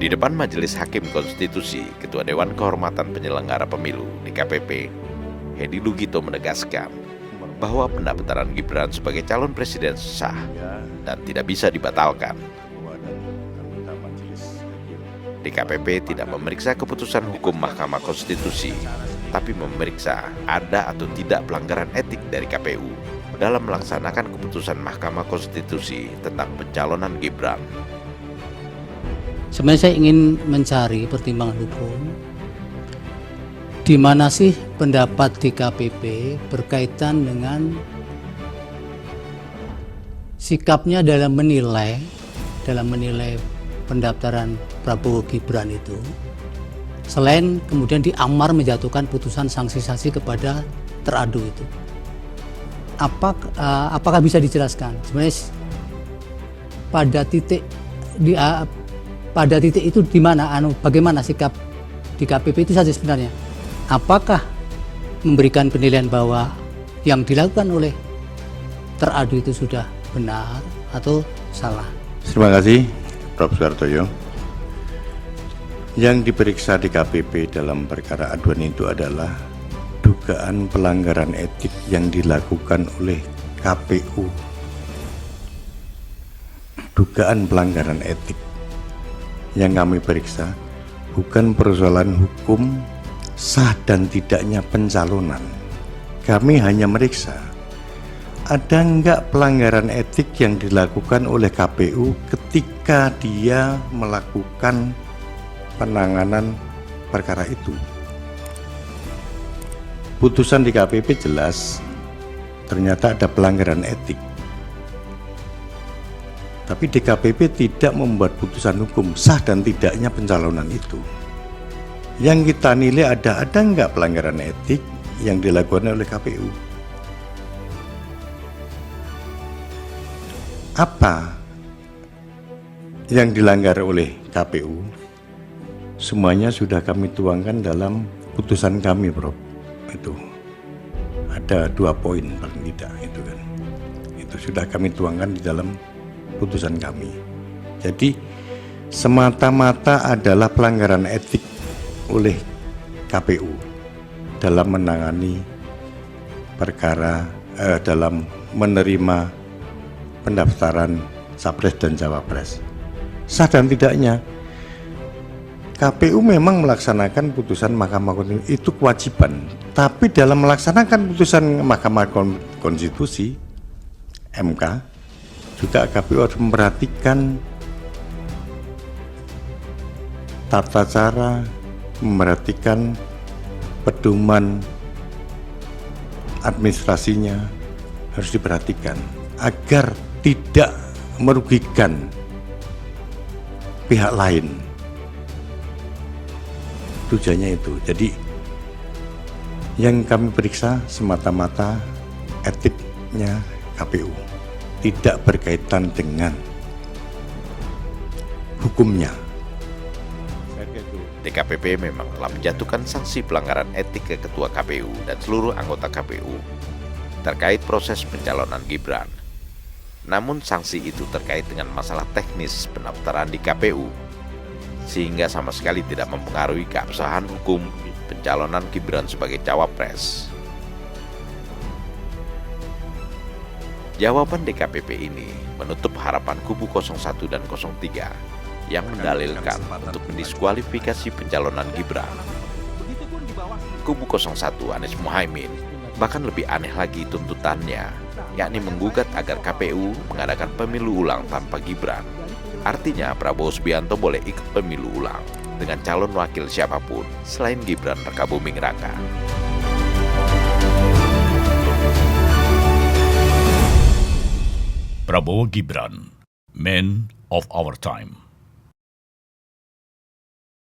Di depan Majelis Hakim Konstitusi, Ketua Dewan Kehormatan Penyelenggara Pemilu (DKPP), Hedi Lugito menegaskan bahwa pendaftaran Gibran sebagai calon presiden sah dan tidak bisa dibatalkan. DKPP tidak memeriksa keputusan hukum Mahkamah Konstitusi, tapi memeriksa ada atau tidak pelanggaran etik dari KPU dalam melaksanakan keputusan Mahkamah Konstitusi tentang pencalonan Gibran. Sebenarnya saya ingin mencari pertimbangan hukum di mana sih pendapat DKPP berkaitan dengan sikapnya dalam menilai pendaftaran Prabowo Gibran itu, selain kemudian diamar menjatuhkan putusan sanksi kepada teradu itu. Apakah bisa dijelaskan sebenarnya pada titik itu di mana bagaimana sikap DKPP itu saja sebenarnya? Apakah memberikan penilaian bahwa yang dilakukan oleh teradu itu sudah benar atau salah? Terima kasih, Prof. Suhartoyo. Yang diperiksa DKPP dalam perkara aduan itu adalah dugaan pelanggaran etik yang dilakukan oleh KPU. Dugaan pelanggaran etik yang kami periksa bukan persoalan hukum sah dan tidaknya pencalonan. Kami hanya meriksa ada enggak pelanggaran etik yang dilakukan oleh KPU ketika dia melakukan penanganan perkara itu. Putusan di KPP jelas ternyata ada pelanggaran etik, tapi DKPP tidak membuat putusan hukum sah dan tidaknya pencalonan itu. Yang kita nilai ada enggak pelanggaran etik yang dilakukan oleh KPU. Apa yang dilanggar oleh KPU? Semuanya sudah kami tuangkan dalam putusan kami, Prof. Itu ada 2 poin paling tidak itu kan. Itu sudah kami tuangkan di dalam putusan kami. Jadi semata-mata adalah pelanggaran etik oleh KPU dalam menangani perkara dalam menerima pendaftaran Capres dan Cawapres. Sah dan tidaknya, KPU memang melaksanakan putusan Mahkamah Konstitusi, itu kewajiban. Tapi dalam melaksanakan putusan Mahkamah Konstitusi (MK), juga KPU harus memperhatikan tata cara, memperhatikan pedoman administrasinya, harus diperhatikan agar tidak merugikan pihak lain. Tujuannya itu. Jadi yang kami periksa semata-mata etiknya KPU, tidak berkaitan dengan hukumnya. DKPP memang telah menjatuhkan sanksi pelanggaran etik ke Ketua KPU dan seluruh anggota KPU terkait proses pencalonan Gibran. Namun sanksi itu terkait dengan masalah teknis pendaftaran di KPU, sehingga sama sekali tidak mempengaruhi keabsahan hukum pencalonan Gibran sebagai cawapres. Jawaban DKPP ini menutup harapan kubu 01 dan 03 yang mendalilkan untuk mendiskualifikasi pencalonan Gibran. Kubu 01 Anies Muhaimin bahkan lebih aneh lagi tuntutannya, yakni menggugat agar KPU mengadakan pemilu ulang tanpa Gibran. Artinya Prabowo Subianto boleh ikut pemilu ulang dengan calon wakil siapapun selain Gibran Rakabuming Raka. Prabowo Gibran, Man of Our Time.